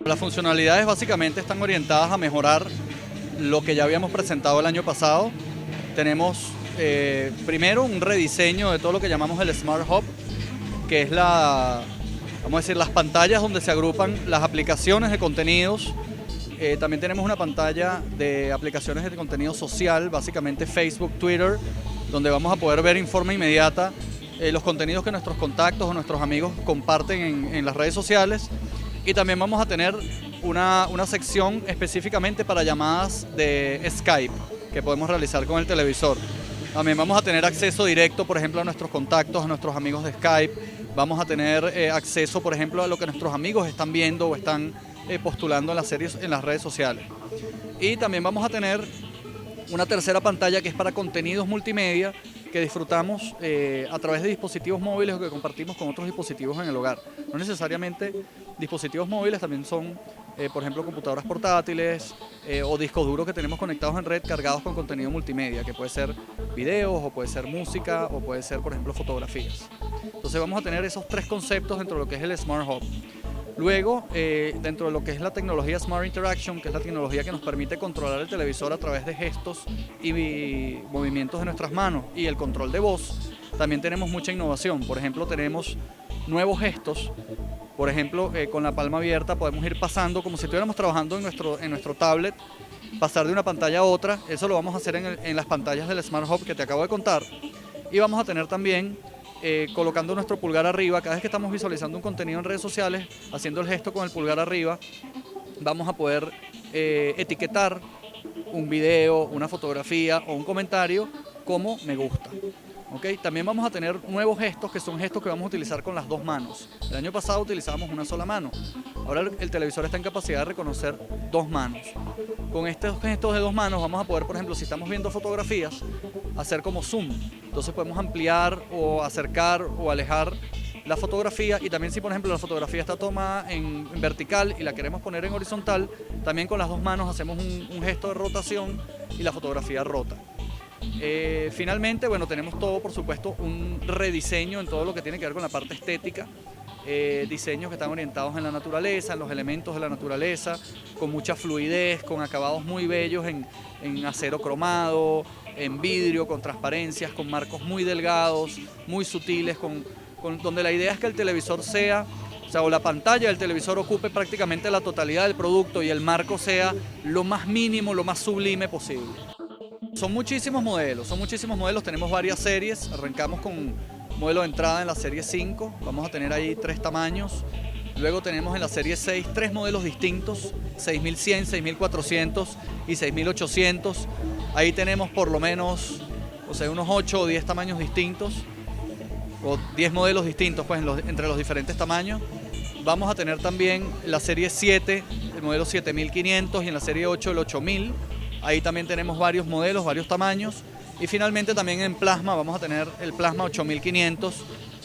Las funcionalidades básicamente están orientadas a mejorar lo que ya habíamos presentado el año pasado. Tenemos primero un rediseño de todo lo que llamamos el Smart Hub, que es vamos a decir, las pantallas donde se agrupan las aplicaciones de contenidos. También tenemos una pantalla de aplicaciones de contenido social, básicamente Facebook, Twitter, donde vamos a poder ver en forma inmediata los contenidos que nuestros contactos o nuestros amigos comparten en las redes sociales. Y también vamos a tener una sección específicamente para llamadas de Skype que podemos realizar con el televisor. También vamos a tener acceso directo, por ejemplo, a nuestros contactos, a nuestros amigos de Skype. Vamos a tener acceso, por ejemplo, a lo que nuestros amigos están viendo o están postulando en las redes sociales. Y también vamos a tener una tercera pantalla que es para contenidos multimedia que disfrutamos a través de dispositivos móviles o que compartimos con otros dispositivos en el hogar. No necesariamente dispositivos móviles, también son, por ejemplo, computadoras portátiles o discos duros que tenemos conectados en red cargados con contenido multimedia, que puede ser videos o puede ser música o puede ser, por ejemplo, fotografías. Entonces vamos a tener esos tres conceptos dentro de lo que es el Smart Hub. Luego, dentro de lo que es la tecnología Smart Interaction, que es la tecnología que nos permite controlar el televisor a través de gestos y movimientos de nuestras manos y el control de voz, también tenemos mucha innovación. Por ejemplo, tenemos nuevos gestos. Por ejemplo, con la palma abierta podemos ir pasando como si estuviéramos trabajando en nuestro tablet, pasar de una pantalla a otra. Eso lo vamos a hacer en las pantallas del Smart Hub que te acabo de contar. Y vamos a tener también colocando nuestro pulgar arriba, cada vez que estamos visualizando un contenido en redes sociales, haciendo el gesto con el pulgar arriba, vamos a poder etiquetar un video, una fotografía o un comentario como me gusta. ¿Okay? También vamos a tener nuevos gestos que son gestos que vamos a utilizar con las dos manos. El año pasado utilizábamos una sola mano. Ahora el televisor está en capacidad de reconocer dos manos. Con estos gestos de dos manos vamos a poder, por ejemplo, si estamos viendo fotografías, hacer como zoom. Entonces podemos ampliar o acercar o alejar la fotografía, y también si, por ejemplo, la fotografía está tomada en vertical y la queremos poner en horizontal, también con las dos manos hacemos un gesto de rotación y la fotografía rota. Finalmente, bueno, tenemos todo, por supuesto, un rediseño en todo lo que tiene que ver con la parte estética, diseños que están orientados en la naturaleza, en los elementos de la naturaleza, con mucha fluidez, con acabados muy bellos en acero cromado, en vidrio, con transparencias, con marcos muy delgados, muy sutiles, donde la idea es que el televisor o la pantalla del televisor ocupe prácticamente la totalidad del producto y el marco sea lo más mínimo, lo más sublime posible. Son muchísimos modelos, tenemos varias series. Arrancamos con modelo de entrada en la serie 5, vamos a tener ahí 3 tamaños. Luego tenemos en la serie 6 3 modelos distintos, 6100, 6400 y 6800. Ahí tenemos por lo menos, unos 8 o 10 tamaños distintos, o 10 modelos distintos pues, entre los diferentes tamaños. Vamos a tener también la serie 7, el modelo 7500, y en la serie 8 el 8000. Ahí también tenemos varios modelos, varios tamaños. Y finalmente también en plasma vamos a tener el plasma 8500,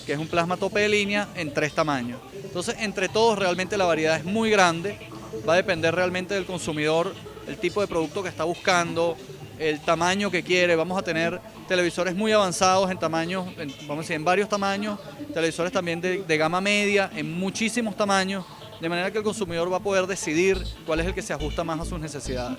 que es un plasma tope de línea en 3 tamaños. Entonces, entre todos realmente la variedad es muy grande. Va a depender realmente del consumidor, el tipo de producto que está buscando, el tamaño que quiere. Vamos a tener televisores muy avanzados en tamaños, vamos a decir, en varios tamaños, televisores también de gama media, en muchísimos tamaños, de manera que el consumidor va a poder decidir cuál es el que se ajusta más a sus necesidades.